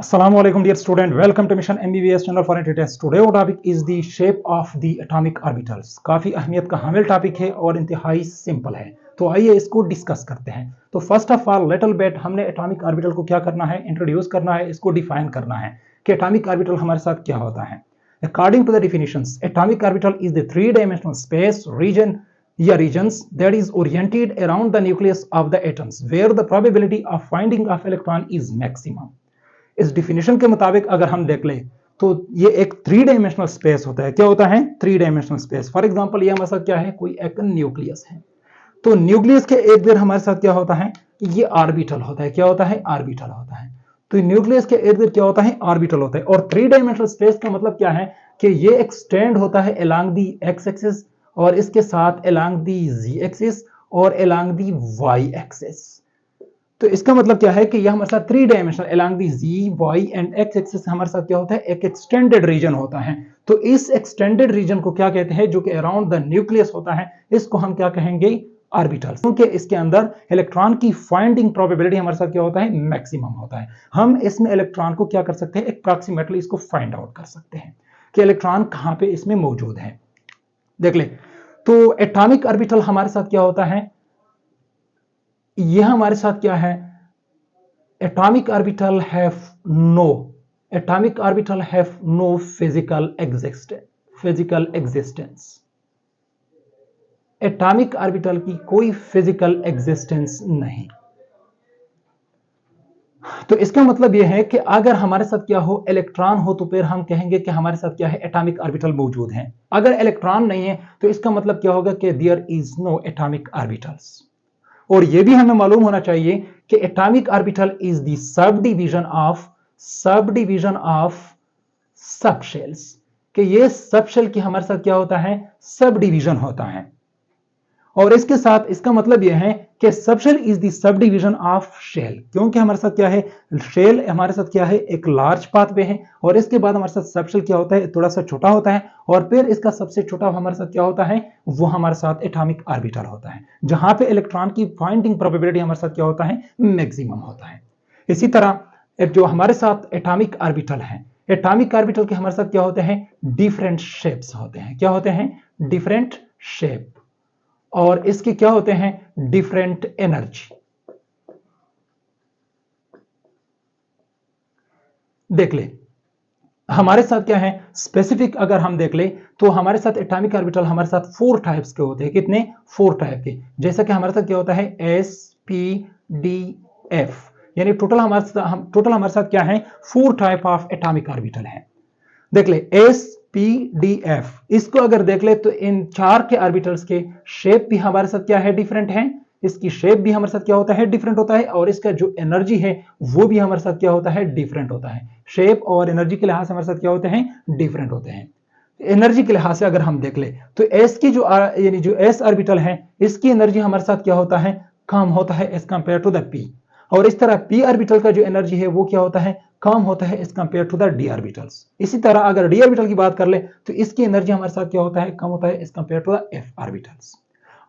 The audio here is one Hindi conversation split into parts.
Assalamualaikum dear student, welcome to Mission MBBS channel for Test. Today our topic is the shape of the atomic orbitals. काफी अहमियत का हामिल टॉपिक है और इंतहाई सिंपल है, तो आइए इसको डिस्कस करते हैं। तो first of all little bit हमने एटॉमिक ऑर्बिटल को क्या करना है, इंट्रोड्यूस करना है, इसको डिफाइन करना है कि एटॉमिक ऑर्बिटल हमारे साथ क्या होता है। According to the definitions, atomic orbital is the three dimensional space region या regions that is oriented around the nucleus of the atoms where the probability of finding of electron is maximum. इस डिफिनेशन के मुताबिक अगर हम देख लें तो ये एक थ्री डायमेंशनल स्पेस होता है। क्या होता है? Three dimensional space. For example ये हमारे साथ क्या है, कोई एक न्यूक्लियस है, तो न्यूक्लियस के इर्द गिर्द हमारे साथ क्या होता है, ये ऑर्बिटल होता है। क्या होता है? ऑर्बिटल होता है। तो न्यूक्लियस के इर्द गिर्द क्या होता है? ऑर्बिटल होता है। और थ्री डायमेंशनल स्पेस का मतलब क्या है कि ये एक्सटेंड होता है अलोंग दी एक्स एक्सिस और इसके साथ अलोंग दी जी एक्सिस और अलोंग दी वाई एक्सिस। तो इसका मतलब क्या है कि यह हमारे साथ three dimensional along the Z Y and X axis हमारे साथ क्या होता है, एक एक्सटेंडेड रीजन होता है। तो इस एक्सटेंडेड रीजन को क्या कहते हैं, जो कि अराउंड द न्यूक्लियस होता है, इसको हम क्या कहेंगे, ऑर्बिटल्स। क्योंकि इसके अंदर इलेक्ट्रॉन की फाइंडिंग प्रोबेबिलिटी हमारे साथ क्या होता है, मैक्सिमम होता है। हम इसमें इलेक्ट्रॉन को क्या कर सकते हैं, अप्रॉक्सीमेटली इसको फाइंड आउट कर सकते हैं कि इलेक्ट्रॉन कहां पे इसमें मौजूद है। देख ले, तो एटॉमिक ऑर्बिटल हमारे साथ क्या होता है, यह हमारे साथ क्या है, atomic orbital have no physical existence। Atomic orbital की कोई फिजिकल एग्जिस्टेंस नहीं। तो इसका मतलब यह है कि अगर हमारे साथ क्या हो, इलेक्ट्रॉन हो, तो फिर हम कहेंगे कि हमारे साथ क्या है, एटॉमिक ऑर्बिटल मौजूद है। अगर इलेक्ट्रॉन नहीं है तो इसका मतलब क्या होगा कि there is no atomic orbitals. और यह भी हमें मालूम होना चाहिए कि atomic orbital is the subdivision of subshells, कि ये सब शेल की हमारे साथ क्या होता है, सब डिवीजन होता है। और इसके साथ इसका मतलब यह है कि subshell is the subdivision of shell, क्योंकि हमारे साथ क्या है, शेल हमारे साथ क्या है, एक लार्ज पाथवे है और इसके बाद हमारे साथ सब शेल क्या होता है, थोड़ा सा छोटा होता है और फिर इसका सबसे छोटा हमारे साथ क्या होता है, वो हमारे साथ एटॉमिक ऑर्बिटल होता है, जहां पे इलेक्ट्रॉन की फाइंडिंग प्रोबेबिलिटी हमारे साथ क्या होता है, मैक्सिमम होता है। इसी तरह जो हमारे साथ एटॉमिक ऑर्बिटल है, एटॉमिक ऑर्बिटल के हमारे साथ क्या होते हैं, डिफरेंट शेप्स होते हैं। क्या होते हैं? Different shape. और इसके क्या होते हैं, डिफरेंट एनर्जी। देख ले, हमारे साथ क्या है, स्पेसिफिक अगर हम देख ले तो हमारे साथ एटॉमिक ऑर्बिटल हमारे साथ फोर टाइप्स के होते हैं। कितने? फोर टाइप के। जैसा कि हमारे साथ क्या होता है, एस पी डी एफ, यानी टोटल हमारे साथ क्या है, four type of atomic orbital है। देख ले, एस पी डी एफ, इसको अगर देख ले तो इन चार के ऑर्बिटल्स के शेप भी हमारे साथ क्या है, डिफरेंट है। इसकी शेप भी हमारे साथ क्या होता है, डिफरेंट होता है। और इसका जो एनर्जी है वो भी हमारे साथ क्या होता है, डिफरेंट होता है। शेप और एनर्जी के लिहाज से हमारे साथ क्या होते हैं, डिफरेंट होते हैं। एनर्जी के लिहाज से अगर हम देख ले तो एस की यानी जो एस ऑर्बिटल है, इसकी एनर्जी हमारे साथ क्या होता है, कम होता है as compare to the P. और इस तरह पी ऑर्बिटल का जो एनर्जी है वो क्या होता है, कम होता है as compare to the D orbitals. इसी तरह अगर डी ऑर्बिटल की बात कर ले तो इसकी एनर्जी हमारे साथ क्या होता है, कम होता है as compare to the F orbitals.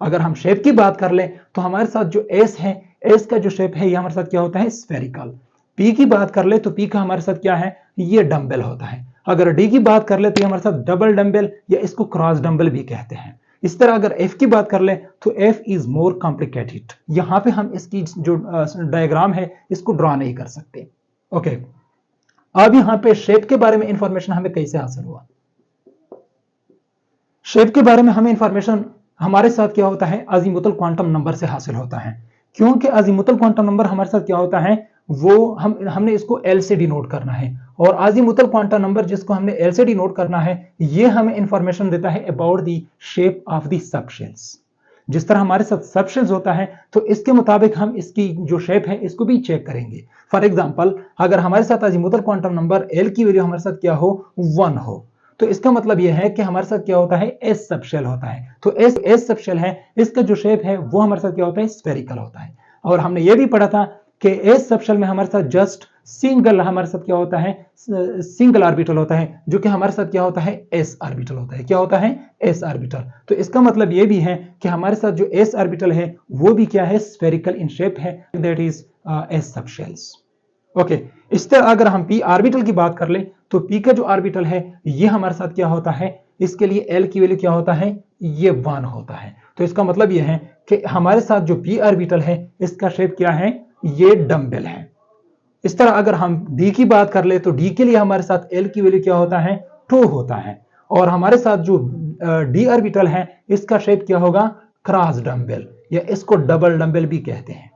अगर हम शेप की बात कर ले तो हमारे साथ जो एस है, एस का जो शेप है ये हमारे साथ क्या होता है, स्फेरिकल। पी की बात कर ले तो पी का हमारे साथ क्या है, ये डंबल होता है। अगर डी की बात कर ले तो ये हमारे साथ डबल डंबल या इसको क्रॉस डंबल भी कहते हैं। इस तरह अगर एफ की बात कर ले तो एफ इज मोर कॉम्प्लिकेटेड। यहां पे हम इसकी जो डायग्राम है इसको ड्रॉ नहीं कर सकते। ओके, अब यहां पे शेप के बारे में इंफॉर्मेशन हमें कैसे हासिल हुआ। शेप के बारे में हमें इंफॉर्मेशन हमारे साथ क्या होता है, अजीमुथल क्वांटम नंबर से हासिल होता है। क्योंकि अजीमुथल क्वांटम नंबर हमारे साथ क्या होता है, वो हमने इसको एल से डिनोट करना है। और अजीमुथल क्वांटम नंबर जिसको हमने एल से डिनोट करना है, ये हमें इंफॉर्मेशन देता है about the shape of the sub shells. जिस तरह हमारे साथ सब शेल्स होता है तो इसके मुताबिक हम इसकी जो शेप है इसको भी चेक करेंगे। फॉर एग्जांपल अगर हमारे साथ अजीमुथल क्वांटम नंबर एल की वैल्यू हमारे साथ क्या हो, 1 हो, तो इसका मतलब यह है कि हमारे साथ क्या होता है, एस सब शेल होता है। तो एस सब शेल है, इसका जो शेप है वो हमारे साथ क्या होता है, स्फेरिकल होता है। और हमने ये भी पढ़ा था कि एस सब शेल में हमारे साथ जस्ट सिंगल हमारे साथ क्या होता है, सिंगल ऑर्बिटल होता है, जो कि हमारे साथ क्या होता है, एस ऑर्बिटल होता है। क्या होता है, एस ऑर्बिटल। तो इसका मतलब ये भी है कि हमारे साथ जो एस ऑर्बिटल है वो भी क्या है, स्फेरिकल इन शेप है, दैट इज एस सब शेल्स। ओके, इस तरह अगर हम p ऑर्बिटल की बात कर ले तो p का जो ऑर्बिटल है ये हमारे साथ क्या होता है, इसके लिए l की वैल्यू क्या होता है, ये 1 होता है। तो इसका मतलब ये है कि हमारे साथ जो p ऑर्बिटल है इसका शेप क्या है, ये डम्बल है। इस तरह अगर हम d की बात कर ले तो d के लिए हमारे साथ l की वैल्यू क्या होता है, 2 होता है। और हमारे साथ जो d ऑर्बिटल है इसका शेप क्या होगा, क्रॉस डम्बल, या इसको डबल डम्बल भी कहते हैं।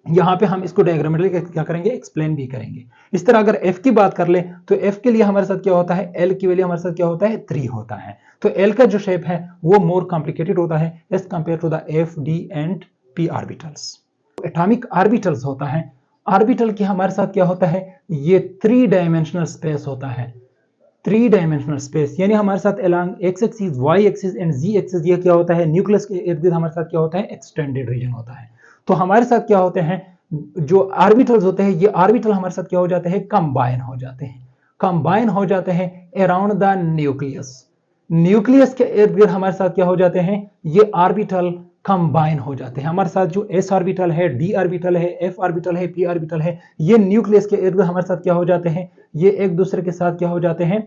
यहां पे हम इसको डायग्रामेटिकली क्या करेंगे, एक्सप्लेन भी करेंगे। इस तरह अगर f की बात कर ले तो f के लिए हमारे साथ क्या होता है, l की वैल्यू हमारे साथ क्या होता है, 3 होता है। तो l का जो शेप है वो मोर कॉम्प्लिकेटेड होता है as compare to the f, d and p orbitals. Atomic orbitals होता है, ऑर्बिटल की हमारे साथ क्या होता है, ये 3 डायमेंशनल स्पेस होता है। 3 डायमेंशनल स्पेस यानी हमारे साथ along X axis, Y axis and Z axis ये क्या होता है, न्यूक्लियस के इर्द गिर्द हमारे साथ क्या होता है, एक्सटेंडेड रीजन होता है। तो हमारे साथ क्या होते हैं, जो ऑर्बिटल्स होते हैं ये ऑर्बिटल हमारे साथ क्या हो जाते हैं, कंबाइन हो जाते हैं, कंबाइन हो जाते हैं अराउंड द न्यूक्लियस। न्यूक्लियस के इर्द गिर्द हमारे साथ क्या हो जाते हैं, ये ऑर्बिटल कंबाइन हो जाते हैं। हमारे साथ जो s ऑर्बिटल है, d ऑर्बिटल है, f ऑर्बिटल है, p ऑर्बिटल है, ये न्यूक्लियस के इर्द गिर्द हमारे साथ क्या हो जाते हैं, ये एक दूसरे के साथ क्या हो जाते हैं,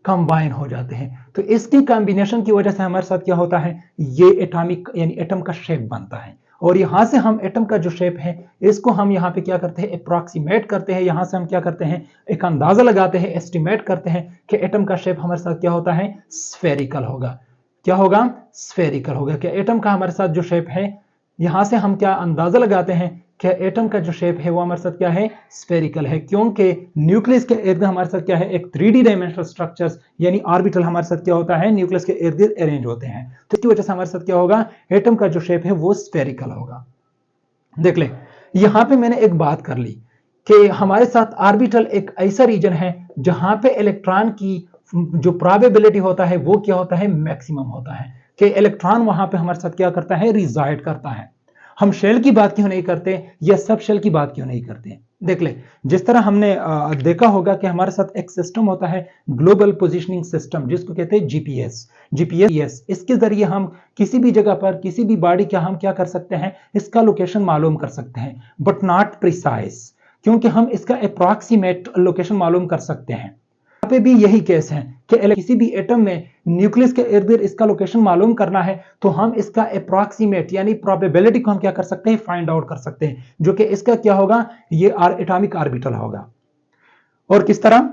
कंबाइन हो जाते हैं। तो इसकी कॉम्बिनेशन की वजह से हमारे साथ क्या होता है, ये एटॉमिक यानी एटम का शेप बनता है। और यहां से हम एटम का जो शेप है इसको हम यहां पे क्या करते हैं, अप्रॉक्सीमेट करते हैं। यहां से हम क्या करते हैं, एक अंदाजा लगाते हैं, एस्टिमेट करते हैं कि एटम का शेप हमारे साथ क्या होता है, स्फेरिकल होगा। क्या होगा, स्फेरिकल होगा। क्या एटम का हमारे साथ जो शेप है, यहां से हम क्या अंदाजा लगाते हैं कि एटम का जो शेप है वो हमारे साथ क्या है, स्फेरिकल है, क्योंकि न्यूक्लियस के इर्द हमारे साथ क्या है, एक 3D डायमेंशनल स्ट्रक्चर्स यानी ऑर्बिटल हमारे साथ क्या होता है, न्यूक्लियस के इर्द गिर्द अरेंज होते हैं। तो इसकी वजह से हमारे साथ क्या होगा, एटम का जो शेप है वो स्फेरिकल होगा। देख ले, यहां पे मैंने एक बात कर ली कि हमारे साथ ऑर्बिटल एक ऐसा रीजन है जहां पे इलेक्ट्रॉन की जो प्रोबेबिलिटी होता है वो क्या होता है, मैक्सिमम होता है, कि इलेक्ट्रॉन वहां पे हमारे साथ क्या करता है, रिजाइड करता है। हम शेल की बात क्यों नहीं करते या सब शेल की बात क्यों नहीं करते। देख ले, जिस तरह हमने देखा होगा कि हमारे साथ एक सिस्टम होता है ग्लोबल पोजीशनिंग सिस्टम, जिसको कहते हैं जीपीएस। जीपीएस इसके जरिए हम किसी भी जगह पर किसी भी बॉडी का हम क्या कर सकते हैं, इसका लोकेशन मालूम कर सकते हैं, बट नॉट प्रिसाइज, क्योंकि हम इसका अप्रॉक्सीमेट लोकेशन मालूम कर सकते हैं। यहाँ पे भी यही केस है कि किसी भी एटम में न्यूक्लियस के इर्द गिर्द इसका लोकेशन मालूम करना है तो हम इसका अप्रॉक्सीमेट यानी प्रोबेबिलिटी को हम क्या कर सकते हैं, फाइंड आउट कर सकते हैं, जो कि इसका क्या होगा, ये एटॉमिक ऑर्बिटल होगा। और किस तरह,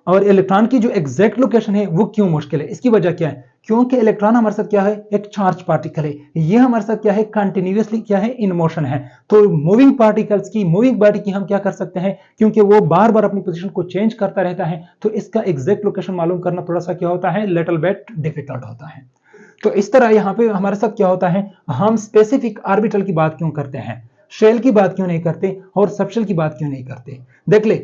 और इलेक्ट्रॉन की जो एग्जैक्ट लोकेशन है वो क्यों मुश्किल है, इसकी वजह क्या है, क्योंकि इलेक्ट्रॉन हमारे साथ क्या है, एक चार्ज पार्टिकल है, ये हमारे साथ क्या है, कंटिन्यूअसली क्या है, इन मोशन है। तो मूविंग पार्टिकल्स की, मूविंग बॉडी की हम क्या कर सकते हैं, क्योंकि वो बार बार अपनी पोजीशन को चेंज करता रहता है, तो इसका एग्जैक्ट लोकेशन मालूम करना थोड़ा सा क्या होता है, लिटिल बिट डिफिकल्ट होता है। तो इस तरह यहाँ पे हमारे साथ क्या होता है, हम स्पेसिफिक ऑर्बिटल की बात क्यों करते हैं, शेल की बात क्यों नहीं करते और सबशेल की बात क्यों नहीं करते। देख ले,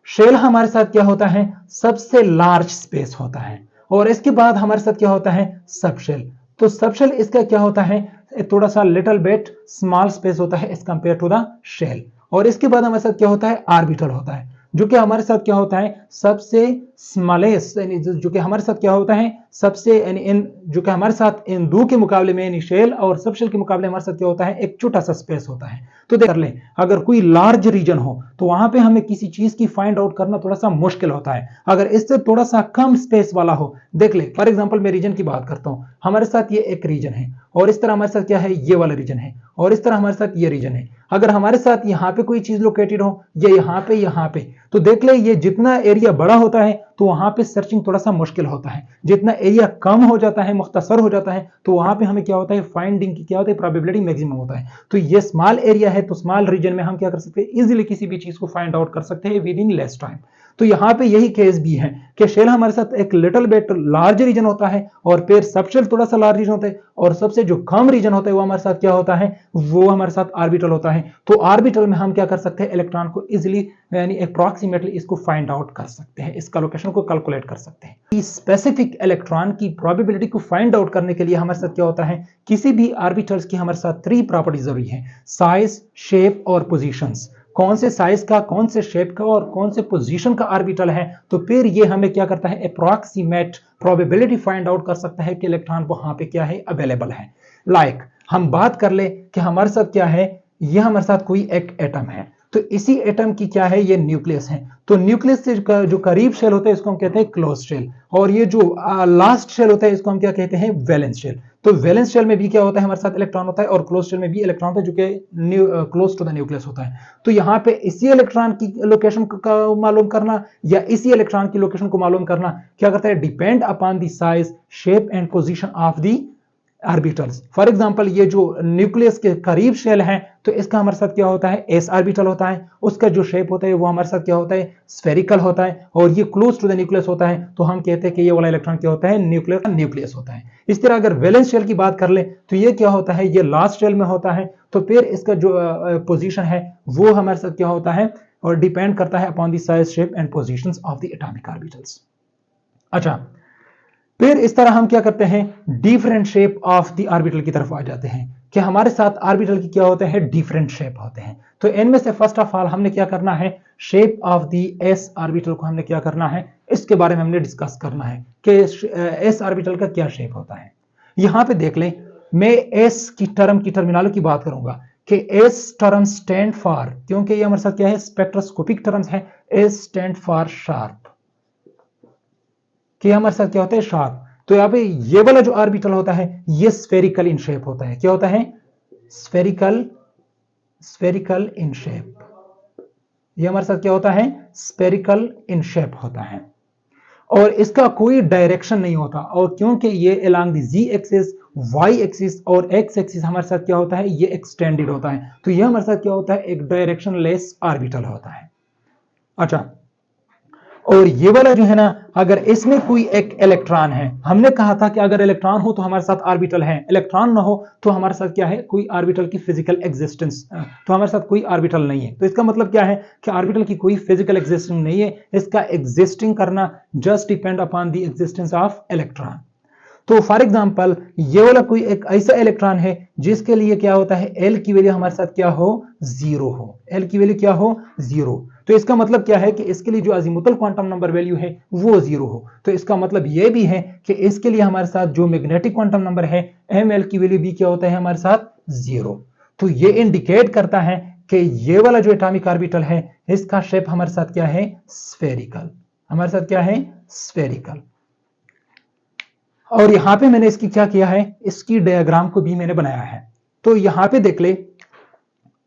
शेल हमारे साथ क्या होता है, सबसे लार्ज स्पेस होता है, और इसके बाद हमारे साथ क्या होता है, सबशेल। तो सबशेल इसका क्या होता है, थोड़ा सा लिटिल बिट स्मॉल स्पेस होता है as compare to the shell. और इसके बाद हमारे साथ क्या होता है, ऑर्बिटल होता है, जो कि हमारे साथ क्या होता है, सबसे स्मॉलेस्ट, यानी जो कि हमारे साथ क्या होता है, सबसे यानी इन जो कि हमारे साथ इन दो के मुकाबले में यानी शेल और सबशेल के मुकाबले हमारे साथ क्या होता है, एक छोटा सा स्पेस होता है। तो देख ले, अगर कोई लार्ज रीजन हो तो वहां पे हमें किसी चीज की फाइंड आउट करना थोड़ा सा मुश्किल होता है। अगर इससे थोड़ा सा कम स्पेस वाला हो, देख ले फॉर एग्जांपल मैं रीजन की बात करता हूं, हमारे साथ ये एक रीजन है और इस तरह हमारे साथ क्या है, ये वाला रीजन है और इस तरह हमारे साथ ये रीजन है। अगर हमारे साथ यहाँ पे कोई चीज लोकेटेड हो या यहाँ पे, तो देख ले ये जितना एरिया बड़ा होता है तो वहां पे सर्चिंग थोड़ा सा मुश्किल होता है, जितना एरिया कम हो जाता है, मुख्तसर हो जाता है, तो वहां पे हमें क्या होता है, फाइंडिंग की क्या होता है, प्रोबेबिलिटी मैक्सिमम होता है। तो ये स्मॉल एरिया है तो स्मॉल रीजन में हम क्या कर सकते हैं, इजीली किसी भी चीज को फाइंड आउट कर सकते हैं विद इन लेस टाइम। तो यहाँ पे यही केस भी है कि शेल हमारे साथ एक लिटिल बिट लार्ज रीजन होता है और फिर सबशेल थोड़ा सा लार्ज रीजन होता है, और सबसे जो कम रीजन होता है वो हमारे साथ क्या होता है, वो हमारे साथ ऑर्बिटल होता है। तो ऑर्बिटल में हम क्या कर सकते हैं, इलेक्ट्रॉन को इजीली यानी अप्रॉक्सीमेटली इसको फाइंड आउट कर सकते हैं, इसका लोकेशन को कैलकुलेट कर सकते हैं। स्पेसिफिक इलेक्ट्रॉन की प्रोबेबिलिटी को फाइंड आउट करने के लिए हमारे साथ क्या होता है, किसी भी ऑर्बिटल्स की हमारे साथ 3 प्रॉपर्टीज जरूरी है, साइज, शेप और पोजीशंस। कौन से साइज का, कौन से शेप का और कौन से पोजीशन का ऑर्बिटल है, तो फिर ये हमें क्या करता है, अप्रॉक्सीमेट प्रोबेबिलिटी फाइंड आउट कर सकता है कि इलेक्ट्रॉन वहां पे क्या है, अवेलेबल है। हम बात कर ले कि हमारे साथ क्या है, ये हमारे साथ कोई एक एटम है, तो इसी एटम की क्या है, ये न्यूक्लियस है। तो न्यूक्लियस से जो करीब शेल होता है इसको हम कहते हैं क्लोज शेल, और ये जो लास्ट शेल होता है इसको हम क्या कहते हैं, वैलेंस शेल। तो वैलेंस शेल में भी क्या होता है, हमारे साथ इलेक्ट्रॉन होता है, और क्लोज शेल में भी इलेक्ट्रॉन होता है जो कि क्लोज टू द न्यूक्लियस होता है। तो यहाँ पे इसी इलेक्ट्रॉन की लोकेशन का मालूम करना या इसी इलेक्ट्रॉन की लोकेशन को मालूम करना क्या करता है, depend upon the size, shape and position of the orbitals. For example ये जो न्यूक्लियस के करीब शेल है तो इसका हमारे साथ क्या होता है, एस ऑर्बिटल होता है, उसका जो शेप होता है वो हमारे साथ क्या होता है, स्फेरिकल होता है, और ये क्लोज टू द न्यूक्लियस होता है, तो हम कहते हैं कि ये वाला इलेक्ट्रॉन क्या होता है, न्यूक्लियस होता है। इस तरह अगर वैलेंस शेल की बात कर ले तो ये क्या होता है, ये लास्ट शेल में होता है, तो फिर इसका जो पोजीशन है वो हमारे साथ क्या होता है, और डिपेंड करता है upon the size, shape and positions of the atomic orbitals. अच्छा, फिर इस तरह हम क्या करते हैं, different shape of the orbital की तरफ आ जाते हैं कि हमारे साथ ऑर्बिटल की क्या होते हैं, डिफरेंट शेप होते हैं। तो इनमें से फर्स्ट ऑफ ऑल हमने क्या करना है, shape of the S orbital को हमने क्या करना है, इसके बारे में हमने डिस्कस करना है कि एस ऑर्बिटल का क्या शेप होता है। यहां पे देख लें, मैं एस की टर्मिनोलॉजी की बात करूंगा कि एस टर्म स्टैंड फॉर, क्योंकि ये हमारे साथ क्या है, स्पेक्ट्रोस्कोपिक टर्म्स है। एस स्टैंड फॉर शार्प, कि हमारे साथ क्या होता है, शार्प। तो यहाँ पे ये वाला जो ऑर्बिटल होता है ये स्फेरिकल इन शेप होता है। क्या होता है, स्फेरिकल इन शेप। ये हमारे साथ क्या होता है, स्फेरिकल इन शेप होता है, और इसका कोई डायरेक्शन नहीं होता। और क्योंकि ये along the Z axis, Y axis और एक्स एक्सिस हमारे साथ क्या होता है, ये एक्सटेंडेड होता है, तो ये हमारे साथ क्या होता है, एक डायरेक्शनलेस ऑर्बिटल होता है। अच्छा, और ये वाला जो है ना, अगर इसमें कोई एक इलेक्ट्रॉन है, हमने कहा था कि अगर इलेक्ट्रॉन हो तो हमारे साथ ऑर्बिटल है, इलेक्ट्रॉन ना हो तो हमारे साथ क्या है, कोई ऑर्बिटल की फिजिकल एग्जिस्टेंस, तो हमारे साथ कोई ऑर्बिटल नहीं है। तो इसका मतलब क्या है कि ऑर्बिटल की कोई फिजिकल एग्जिस्टेंस नहीं है, इसका एग्जिस्टिंग करना just depend upon the existence of electron. तो फॉर एग्जांपल ये वाला कोई एक ऐसा इलेक्ट्रॉन है जिसके लिए क्या होता है, एल की वैल्यू हमारे साथ क्या हो, जीरो हो, एल की वैल्यू क्या हो, जीरो। तो इसका मतलब क्या है कि इसके लिए जो अजीमुथल क्वांटम नंबर वैल्यू है वो जीरो हो। तो इसका मतलब ये भी है कि इसके लिए हमारे साथ जो मैग्नेटिक क्वांटम नंबर है एम एल की वैल्यू भी क्या होता है, हमारे साथ जीरो। तो ये इंडिकेट करता है कि ये वाला जो एटॉमिक ऑर्बिटल है इसका शेप हमारे साथ क्या है, स्फेरिकल। हमारे साथ क्या है, स्फेरिकल। और यहां पे मैंने इसकी क्या किया है, इसकी डायग्राम को भी मैंने बनाया है। तो यहां पे देख ले,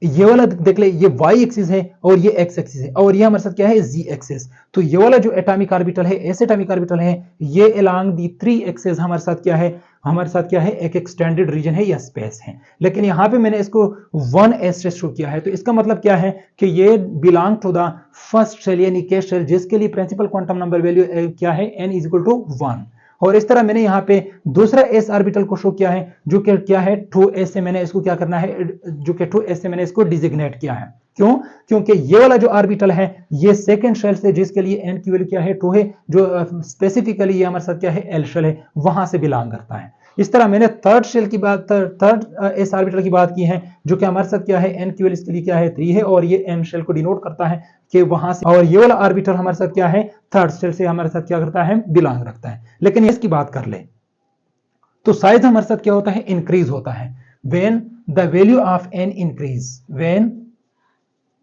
ये वाला देख ले, ये वाई एक्सिस है और ये एक्स एक्सिस है, और ये हमारे साथ क्या है, जी एक्सिस। तो ये वाला जो एटॉमिक ऑर्बिटल है, ऐसे एटॉमिक ऑर्बिटल है, ये अलोंग दी थ्री एक्सिस हमारे साथ क्या है, हमारे साथ क्या है, एक एक्सटेंडेड रीजन है या स्पेस है। लेकिन यहां पे मैंने इसको 1s से शो किया है, तो इसका मतलब क्या है कि ये belong to the first shell यानी के शेल, जिसके लिए प्रिंसिपल क्वांटम नंबर वैल्यू क्या है, n इक्वल टू 1। और इस तरह मैंने यहाँ पे दूसरा एस ऑर्बिटल को शो किया है जो कि क्या है 2s से मैंने इसको क्या करना है, जो कि 2s से मैंने इसको डिजिग्नेट किया है। क्यों, क्योंकि ये वाला जो ऑर्बिटल है ये सेकंड शेल से, जिसके लिए n की वैल्यू क्या है 2 है, जो स्पेसिफिकली ये हमारे साथ क्या है, एल शेल है, वहां से बिलोंग करता है। इस तरह मैंने थर्ड शेल की बात, थर्ड एस ऑर्बिटल की बात की है, जो कि हमारे साथ क्या है, n की वैल्यू इसके लिए क्या है 3 है, और ये m शेल को डिनोट करता है कि वहां से। और ये वाला ऑर्बिटल हमारे साथ क्या है, थर्ड शेल से हमारे साथ क्या करता है, बिलोंग रखता है। लेकिन इसकी बात कर ले तो साइज हमारे साथ क्या होता है, इंक्रीज होता है। When the value of n increase, when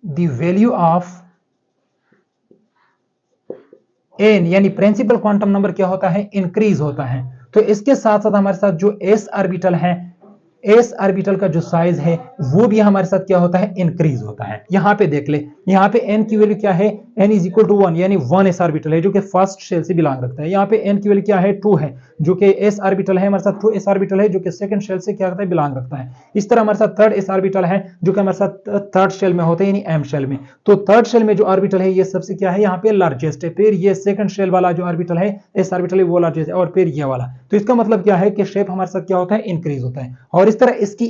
the value of n यानी प्रिंसिपल क्वांटम नंबर क्या होता है, इंक्रीज होता है। तो इसके साथ साथ हमारे साथ जो s ऑर्बिटल है, एस ऑर्बिटल का जो साइज है वो भी हमारे साथ क्या होता है, इंक्रीज होता है। यहां पे देख ले, यहाँ पे n की वैल्यू क्या है, n इज इक्वल टू 1 यानी 1s ऑर्बिटल है जो कि फर्स्ट शेल से बिलोंग रखता है। यहाँ पे n की वैल्यू क्या है, 2 है, जो कि s ऑर्बिटल है, हमारे साथ 2s ऑर्बिटल है जो कि सेकंड शेल से क्या करता है, बिलोंग रखता है। इस तरह हमारे साथ थर्ड s ऑर्बिटल है जो कि हमारे साथ थर्ड शेल में होता है यानी m शेल में। तो थर्ड शेल में जो ऑर्बिटल है ये सबसे क्या है, यहाँ पे लार्जेस्ट है, फिर ये सेकंड शेल वाला जो ऑर्बिटल है, s ऑर्बिटल है, वो लार्जेस्ट है, और फिर ये वाला। तो इसका मतलब क्या है कि शेप हमारे साथ क्या होता है, इंक्रीज होता है। और इस तरह इसकी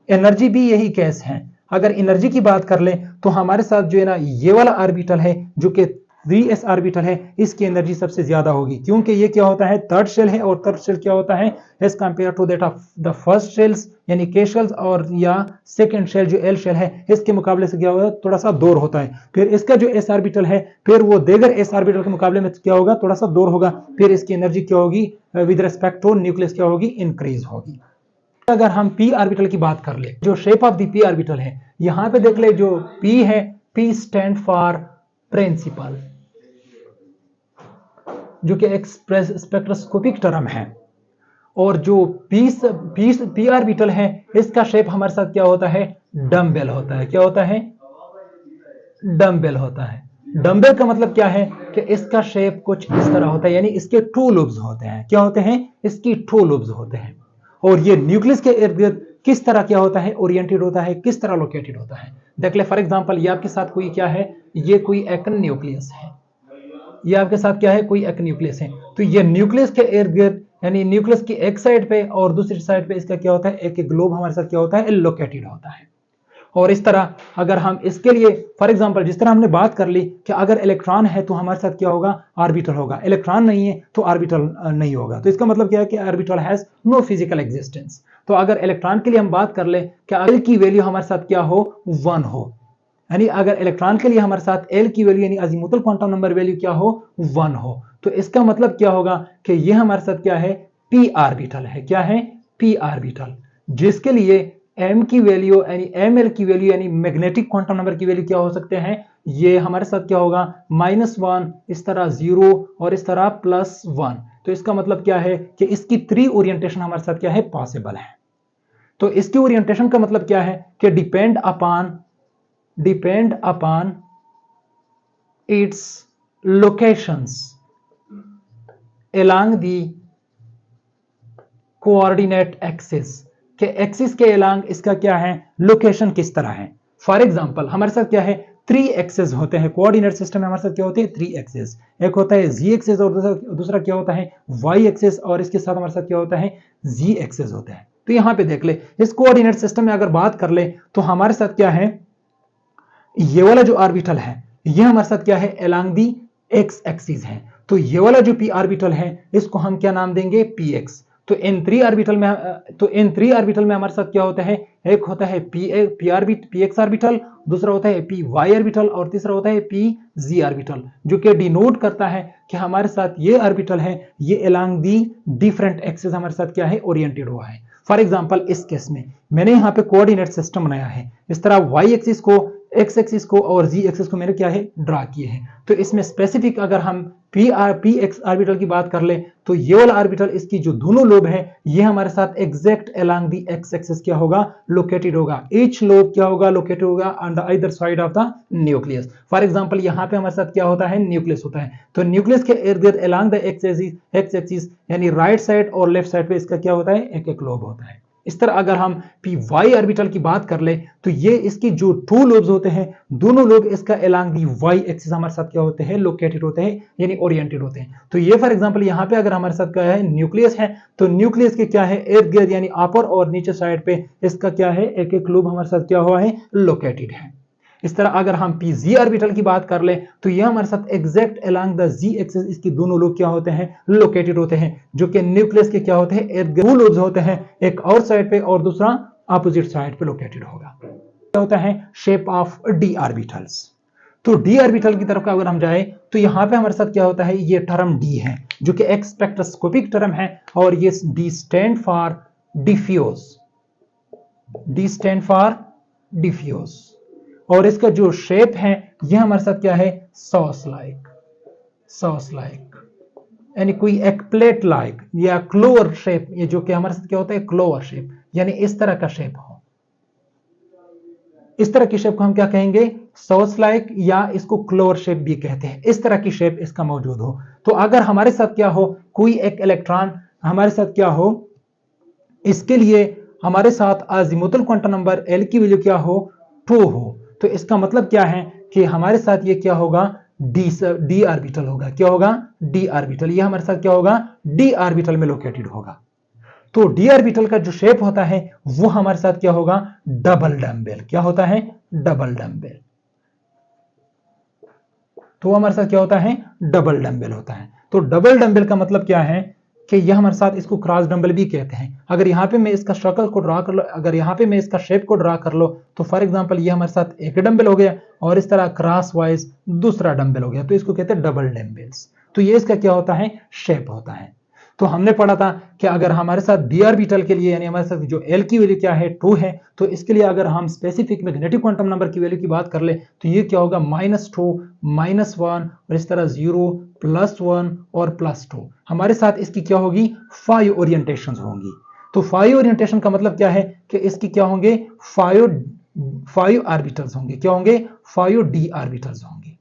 एनर्जी भी यही केस है। अगर एनर्जी की बात कर ले तो हमारे साथ जो है ना, ये वाला ऑर्बिटल है जो कि 3s ऑर्बिटल है, इसकी एनर्जी सबसे ज्यादा होगी, क्योंकि ये क्या होता है, थर्ड शेल है, और थर्ड शेल क्या होता है, as compare to that of the first shells यानी के शेल्स, और या सेकंड शेल जो एल शेल है, इसके मुकाबले से क्या होगा, थोड़ा सा दूर होता है। फिर इसका जो एस ऑर्बिटल है, फिर वो देगर एस ऑर्बिटल के मुकाबले में क्या होगा, थोड़ा सा दूर होगा, फिर इसकी एनर्जी क्या होगी, विद रिस्पेक्ट टू न्यूक्लियस क्या होगी, इंक्रीज होगी। अगर हम p ऑर्बिटल की बात कर ले, जो shape of the p orbital है, यहां पे देख ले जो P है, P स्टैंड फॉर प्रिंसिपल, जो कि एक स्पेक्ट्रोस्कोपिक टर्म है। और जो पी ऑर्बिटल है, इसका शेप हमारे साथ क्या होता है, डम्बेल होता है। क्या होता है, डम्बेल होता है। डम्बेल का मतलब क्या है कि इसका शेप कुछ इस तरह होता है, यानी इसके टू लूब्स होते हैं। क्या होते हैं, इसकी टू लूब्स होते हैं। और ये न्यूक्लियस के इर्द गिर्द किस तरह क्या होता है, ओरिएंटेड होता है, किस तरह लोकेटेड होता है। देख ले फॉर एग्जांपल, ये आपके साथ कोई क्या है, ये कोई एक न्यूक्लियस है, ये आपके साथ क्या है, कोई एक न्यूक्लियस है। तो ये न्यूक्लियस के इर्द गिर्द, यानी न्यूक्लियस की एक साइड पे और दूसरी साइड पे इसका क्या होता है, एक ग्लोब हमारे साथ क्या होता है, लोकेटेड होता है। और इस तरह अगर हम इसके लिए फॉर एग्जांपल, जिस तरह हमने बात कर ली कि अगर इलेक्ट्रॉन है तो हमारे साथ क्या होगा, ऑर्बिटल होगा, इलेक्ट्रॉन नहीं है तो ऑर्बिटल नहीं होगा। तो इसका मतलब क्या है कि orbital has no physical existence. तो अगर इलेक्ट्रॉन के लिए हम बात कर ले कि एल की वैल्यू हमारे साथ क्या हो, 1 हो, यानी अगर इलेक्ट्रॉन के लिए हमारे साथ एल की वैल्यू यानी अजीमुथल क्वांटम नंबर वैल्यू क्या हो, 1 हो, तो इसका मतलब क्या होगा कि ये हमारे साथ क्या है, पी ऑर्बिटल है। क्या है, पी ऑर्बिटल, जिसके लिए एम की वैल्यू यानी एम एल की वैल्यू यानी मैग्नेटिक क्वांटम नंबर की वैल्यू क्या हो सकते हैं, ये हमारे साथ क्या होगा, -1, इस तरह 0 और इस तरह +1। तो इसका मतलब क्या है कि इसकी 3 ओरिएंटेशन हमारे साथ क्या है, पॉसिबल है। तो इसकी ओरिएंटेशन का मतलब क्या है कि depend upon its locations along the coordinate axis, के एक्सिस के अलोंग इसका क्या है, लोकेशन किस तरह है। फॉर एग्जांपल हमारे साथ क्या है, 3 एक्सिस होते हैं कोऑर्डिनेट सिस्टम में, हमारे साथ क्या होते हैं, 3 एक्सिस। एक होता है जी एक्सिस और दूसरा क्या होता है, वाई एक्सिस, और इसके साथ हमारे साथ क्या होता है, जी एक्सिस होता है। तो यहां पे देख ले, इस कोऑर्डिनेट सिस्टम में अगर बात कर ले तो हमारे साथ क्या है, ये वाला जो ऑर्बिटल है ये हमारे साथ क्या है, अलोंग दी एक्स एक्सिस है। तो ये वाला जो पी ऑर्बिटल है इसको हम क्या नाम देंगे, पी एक्स। तो इन 3 ऑर्बिटल में हमारे साथ क्या होता है, एक होता है पी एक्स ऑर्बिटल, दूसरा होता है पी वाई ऑर्बिटल और तीसरा होता है पी जी ऑर्बिटल, जो कि डिनोट करता है कि हमारे साथ ये ऑर्बिटल है ये अलोंग दी डिफरेंट एक्सिस हमारे साथ क्या है, ओरिएंटेड हुआ है। फॉर एग्जांपल इस केस में मैंने यहाँ पे कोऑर्डिनेट सिस्टम बनाया है, इस तरह वाई एक्सिस को, एक्स एक्सिस को और जी एक्सिस को मैंने क्या है, ड्रा किए हैं। तो इसमें स्पेसिफिक अगर हम पी एक्स ऑर्बिटल की बात कर ले तो ये वाला ऑर्बिटल, इसकी जो दोनों लोब है ये हमारे साथ exact along the x axis क्या होगा, लोकेटेड होगा। ईच लोब क्या होगा, लोकेटेड होगा on the either side of the nucleus. For example यहाँ पे हमारे साथ क्या होता है, न्यूक्लियस होता है। तो न्यूक्लियस के इर्द गिर्द अलोंग द एक्स एक्सिस यानी राइट साइड और लेफ्ट साइड पे इसका क्या होता है, एक एक लोब होता है। इस तरह अगर हम पी वाई ऑर्बिटल की बात कर ले तो ये इसकी जो 2 लोब्स होते हैं, दोनों लोब इसका अलोंग दी वाई एक्सिस हमारे साथ क्या होते हैं, लोकेटेड होते हैं यानी ओरिएंटेड होते हैं। तो ये फॉर एग्जांपल यहाँ पे अगर हमारे साथ क्या है, न्यूक्लियस है, तो न्यूक्लियस के क्या है, इर्द गिर्द यानी अपर और नीचे साइड पे इसका क्या है, एक एक लोब हमारे साथ क्या हुआ है, लोकेटेड है। इस तरह अगर हम पी जी ऑर्बिटल की बात कर ले तो यह हमारे साथ exact along the Z axis इसकी दोनों लोब क्या होते हैं, लोकेटेड होते हैं, जो कि न्यूक्लियस के क्या होते हैं, दो लोब्स होते हैं, एक और साइड पे और दूसरा अपोजिट साइड पे लोकेटेड होगा। क्या होता है, शेप ऑफ डी ऑर्बिटल्स। तो डी ऑर्बिटल की तरफ अगर हम जाए तो यहां पे हमारे साथ क्या होता है, ये टर्म डी है जो कि एक स्पेक्ट्रोस्कोपिक टर्म है, और ये D stand for diffuse, D stand for diffuse. और इसका जो शेप है यह हमारे साथ क्या है, सॉस लाइक यानी कोई एक प्लेट लाइक या क्लोवर शेप, ये जो कि हमारे साथ क्या होता है, क्लोवर शेप, यानी इस तरह का शेप हो। इस तरह की शेप को हम क्या कहेंगे, सॉस लाइक, या इसको क्लोवर शेप भी कहते हैं। इस तरह की शेप इसका मौजूद हो। तो अगर हमारे साथ क्या हो, कोई एक इलेक्ट्रॉन हमारे साथ क्या हो, इसके लिए हमारे साथ अजीमुथल क्वांटम नंबर एल की वैल्यू क्या हो, 2 हो। तो इसका मतलब क्या है कि हमारे साथ ये क्या होगा, डी ऑर्बिटल होगा। क्या होगा, डी ऑर्बिटल। ये हमारे साथ क्या होगा, डी ऑर्बिटल में लोकेटेड होगा। तो डी ऑर्बिटल का जो शेप होता है वो हमारे साथ क्या होगा, डबल डम्बेल। क्या होता है, डबल डम्बेल। तो हमारे साथ क्या होता है, डबल डम्बेल होता है। तो डबल डम्बेल का मतलब क्या है कि यह हमारे साथ, इसको क्रॉस डंबल भी कहते हैं। अगर यहाँ पे मैं इसका शक्ल को ड्रा कर लो, अगर यहाँ पे मैं इसका शेप को ड्रा कर लो तो फॉर एग्जांपल ये हमारे साथ एक डंबल हो गया और इस तरह क्रॉस वाइज दूसरा डंबल हो गया, तो इसको कहते हैं डबल डंबल्स। तो ये इसका क्या होता है, शेप होता है। तो हमने पढ़ा था कि अगर हमारे साथ d ऑर्बिटल के लिए यानी हमारे साथ जो l की वैल्यू क्या है 2 है, तो इसके लिए अगर हम स्पेसिफिक मैग्नेटिक क्वांटम नंबर की वैल्यू की बात कर ले तो ये क्या होगा -2 -1 और इस तरह 0 +1 और +2। हमारे साथ इसकी क्या होगी 5 ओरिएंटेशंस होंगी। तो 5 ओरिएंटेशन का मतलब क्या है कि इसकी क्या होंगे 5 ऑर्बिटल्स होंगे। क्या होंगे 5 d ऑर्बिटल्स होंगे।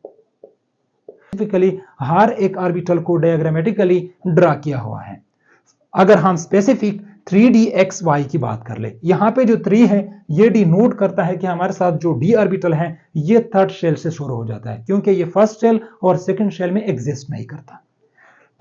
स्पेसिफिकली हर एक ऑर्बिटल को डायग्रामेटिकली ड्रा किया हुआ है। अगर हम स्पेसिफिक 3dxy की बात कर ले, यहां पे जो 3 है ये डिनोट करता है कि हमारे साथ जो d ऑर्बिटल है ये थर्ड शेल से शुरू हो जाता है, क्योंकि ये फर्स्ट शेल और सेकंड शेल में एग्जिस्ट नहीं करता।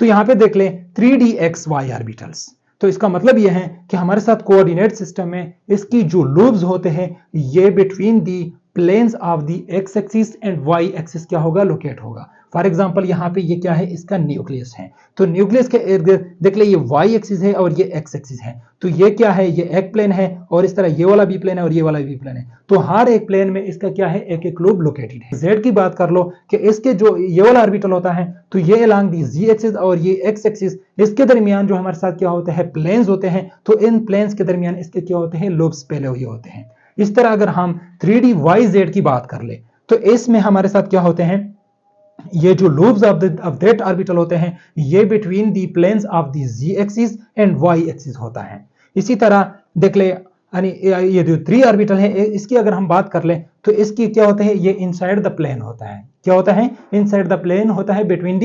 तो यहां पे देख लें 3dxy ऑर्बिटल्स, तो इसका मतलब यह है कि हमारे साथ कोऑर्डिनेट सिस्टम में इसकी जो लूब्स होते हैं ये between the planes of the X axis and Y axis क्या होगा लोकेट होगा। फॉर एग्जांपल यहाँ पे ये क्या है इसका न्यूक्लियस है, तो न्यूक्लियस के इर्द गिर्द देख ले ये वाई एक्सिस है और ये एक्स एक्सिस है, तो ये क्या है ये एक प्लेन है और इस तरह ये वाला बी प्लेन है और ये वाला बी प्लेन है। तो हर एक प्लेन में इसका क्या है एक एक लूब लोकेटेड है। जेड की बात कर लो कि इसके जो ये वाला ऑर्बिटल होता है तो ये अलोंग दी जी एक्सिस और ये एक्स एक्सिस, इसके दरमियान जो हमारे साथ क्या होते हैं प्लेन्स होते हैं, तो इन प्लेन्स के दरमियान इसके क्या होते हैं लूब्स पहले हुए होते हैं। इस तरह अगर हम 3D की बात कर ले तो इसमें हमारे साथ क्या होते हैं ये जो लूब्स ऑफ दैट ऑर्बिटल होते हैं ये between the planes of the Z axis and Y axis होता है। इसी तरह देख ले यानी ये जो 3 ऑर्बिटल है इसकी अगर हम बात कर ले तो इसकी क्या होते हैं ये इनसाइड द प्लेन होता है। क्या होता है इनसाइड द प्लेन होता है बिटवीन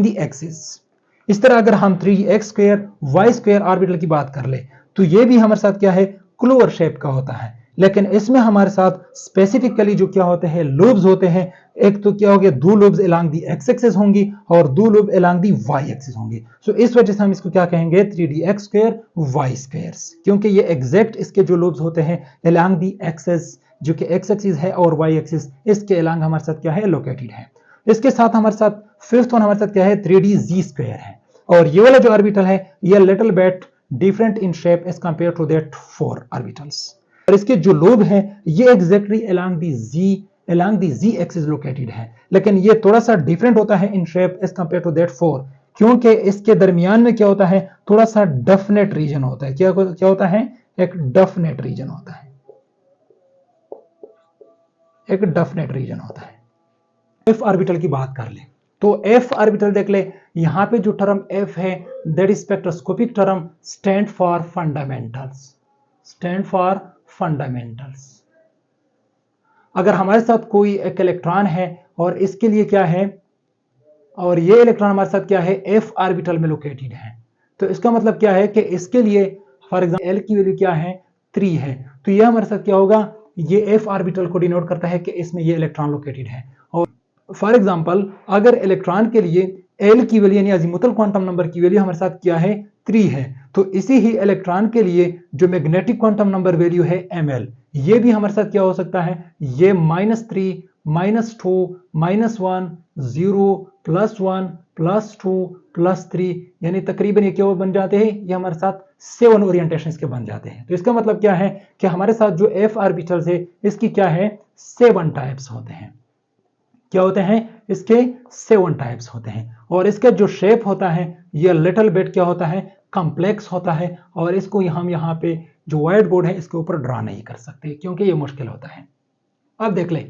दी एक्सिस। इस तरह अगर हम 3x² y² ऑर्बिटल की बात कर ले तो ये भी हमारे साथ क्या है क्लोवर शेप का होता है, लेकिन इसमें हमारे साथ स्पेसिफिकली जो क्या होते हैं लूब्स होते हैं, एक तो क्या हो गया 2 lobes along the X axis होंगी और 2 lobe along the Y axis होंगी। सो इस वजह से हम इसको क्या कहेंगे 3dx² y², क्योंकि ये एग्जैक्ट इसके जो लूब्स होते हैं अलोंग दी एक्सिस जो कि एक्स एक्सिस है और वाई एक्सिस इसके अलोंग हमारे साथ क्या है लोकेटेड है। इसके साथ हमारे साथ फिफ्थ वन हमारे साथ क्या है 3dz² है, और ये वाला जो ऑर्बिटल है ये little bit different in shape as compare to that 4 orbitals, और इसके जो लोब है ये exactly along the Z axis located है, लेकिन ये थोड़ा सा डिफरेंट होता है in shape as compare to that 4 क्योंकि इसके दरमियान में क्या होता है थोड़ा सा डेफिनेट रीजन होता है। क्या होता है एक डेफिनेट रीजन होता है, एक डेफिनेट रीजन होता है। एफ ऑर्बिटल की बात कर ले तो एफ ऑर्बिटल देख ले, यहां पे जो टर्म एफ है that is spectroscopic term stand for fundamentals. अगर हमारे साथ कोई एक इलेक्ट्रॉन है और इसके लिए क्या है और ये इलेक्ट्रॉन हमारे साथ क्या है एफ ऑर्बिटल में लोकेटेड है, तो इसका मतलब क्या है कि इसके लिए फॉर एग्जांपल एल की वैल्यू क्या है 3 है, तो ये हमारे साथ क्या होगा ये एफ ऑर्बिटल को डिनोट करता है कि इसमें ये इलेक्ट्रॉन लोकेटेड है। और फॉर एग्जांपल अगर इलेक्ट्रॉन के लिए एल की वैल्यू यानी अजीमुथल क्वांटम नंबर की वैल्यू हमारे साथ क्या है 3 है, तो इसी ही इलेक्ट्रॉन के लिए जो मैग्नेटिक क्वांटम नंबर वैल्यू है ml ये भी हमारे साथ क्या हो सकता है ये -3 -2 -1 0 +1 +2 +3 यानी तकरीबन ये क्या बन जाते हैं ये हमारे साथ 7 ओरिएंटेशन के बन जाते हैं। तो इसका मतलब क्या है कि हमारे साथ जो एफ ऑर्बिटल्स है इसकी क्या है 7 टाइप्स होते हैं। क्या होते हैं इसके 7 टाइप्स होते हैं, और इसका जो शेप होता है ये लिटिल बिट क्या होता है कॉम्प्लेक्स होता है, और इसको हम यहाँ पे जो व्हाइट बोर्ड है इसके ऊपर ड्रा नहीं कर सकते क्योंकि ये मुश्किल होता है। अब देख ले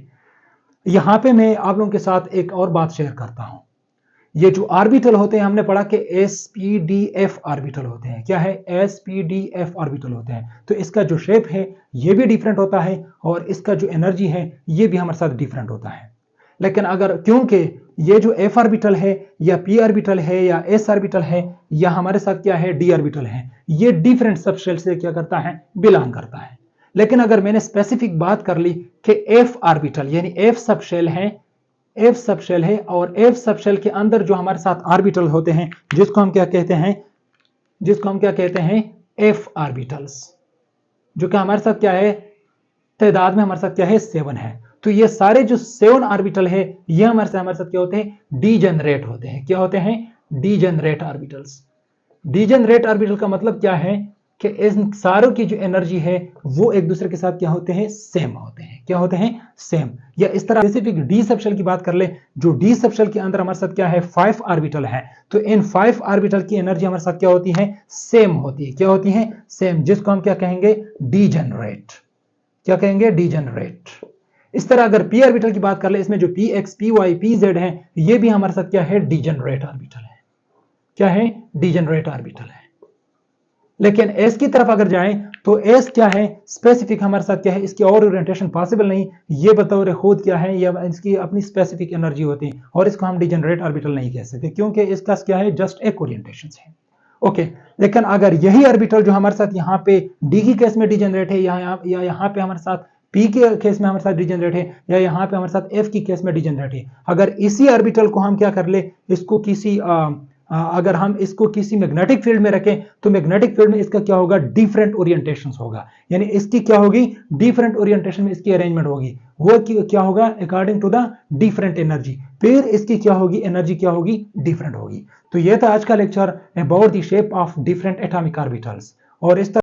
यहाँ पे मैं आप लोगों के साथ एक और बात शेयर करता हूं। ये जो ऑर्बिटल होते हैं हमने पढ़ा कि sp-d-f ऑर्बिटल होते हैं। क्या है sp-d-f ऑर्बिटल होते हैं, तो इसका जो शेप है ये भी डिफरेंट होता है और इसका जो एनर्जी है ये भी हमारे साथ डिफरेंट होता है। लेकिन अगर क्योंकि ये जो f ऑर्बिटल है या p ऑर्बिटल है या s ऑर्बिटल है या हमारे साथ क्या है d ऑर्बिटल है ये डिफरेंट सबशेल से क्या करता है बिलोंग करता है। लेकिन अगर मैंने स्पेसिफिक बात कर ली कि f ऑर्बिटल यानी f सबशेल है और f सबशेल के अंदर जो हमारे साथ ऑर्बिटल होते हैं जिसको हम क्या कहते हैं f ऑर्बिटल्स, जो कि हमारे साथ क्या है तादाद में हमारे साथ क्या है 7 है। तो ये सारे जो 7 ऑर्बिटल है ये हमारे साथ क्या होते हैं डीजेनरेट होते हैं। क्या होते हैं डीजेनरेट ऑर्बिटल्स। डीजेनरेट ऑर्बिटल का मतलब क्या है कि इन सारों की जो एनर्जी है वो एक दूसरे के साथ क्या होते हैं, सेम होते हैं। क्या होते हैं, सेम। या इस तरह स्पेसिफिक डी सबशेल की बात कर ले, जो डी सबशेल के अंदर हमारे साथ क्या है, 5 ऑर्बिटल है, तो इन 5 ऑर्बिटल की एनर्जी हमारे साथ क्या होती है, सेम होती है। क्या होती है, सेम, जिसको हम क्या कहेंगे, डीजेनरेट। क्या कहेंगे, डीजेनरेट। इस तरह अगर पी ऑर्बिटल की बात कर ले, इसमें जो P X, P Y, P Z है, ये भी हमारे साथ क्या है, डीजेनरेट ऑर्बिटल है। क्या है, डीजेनरेट ऑर्बिटल है। लेकिन एस की तरफ अगर जाएं तो एस क्या है, स्पेसिफिक हमारे साथ क्या है, इसकी और ओरिएंटेशन पॉसिबल नहीं, ये बतौर खुद क्या है, ये इसकी अपनी स्पेसिफिक एनर्जी होती है, और इसको हम डीजेनरेट ऑर्बिटल नहीं कह सकते, क्योंकि इसका क्या है, जस्ट एक ओरिएंटेशन है। ओके, लेकिन अगर यही ऑर्बिटल जो हमारे साथ यहाँ पे डी की केस में डीजेनरेट है, या यहाँ पे हमारे साथ पी के केस में हमारे साथ डीजेनरेट है, या यहाँ पे हमारे साथ एफ की केस में डीजेनरेट है, अगर इसी ऑर्बिटल को हम क्या कर ले, इसको किसी अगर हम इसको किसी मैग्नेटिक फील्ड में रखें, तो मैग्नेटिक फील्ड में इसका क्या होगा, डिफरेंट ओरिएंटेशन होगा, यानी इसकी क्या होगी, डिफरेंट ओरिएंटेशन में इसकी अरेंजमेंट होगी, वो क्या होगा, according to the different energy, फिर इसकी क्या होगी, एनर्जी क्या होगी, डिफरेंट होगी। तो ये था आज का lecture about the shape of different atomic orbitals, और इस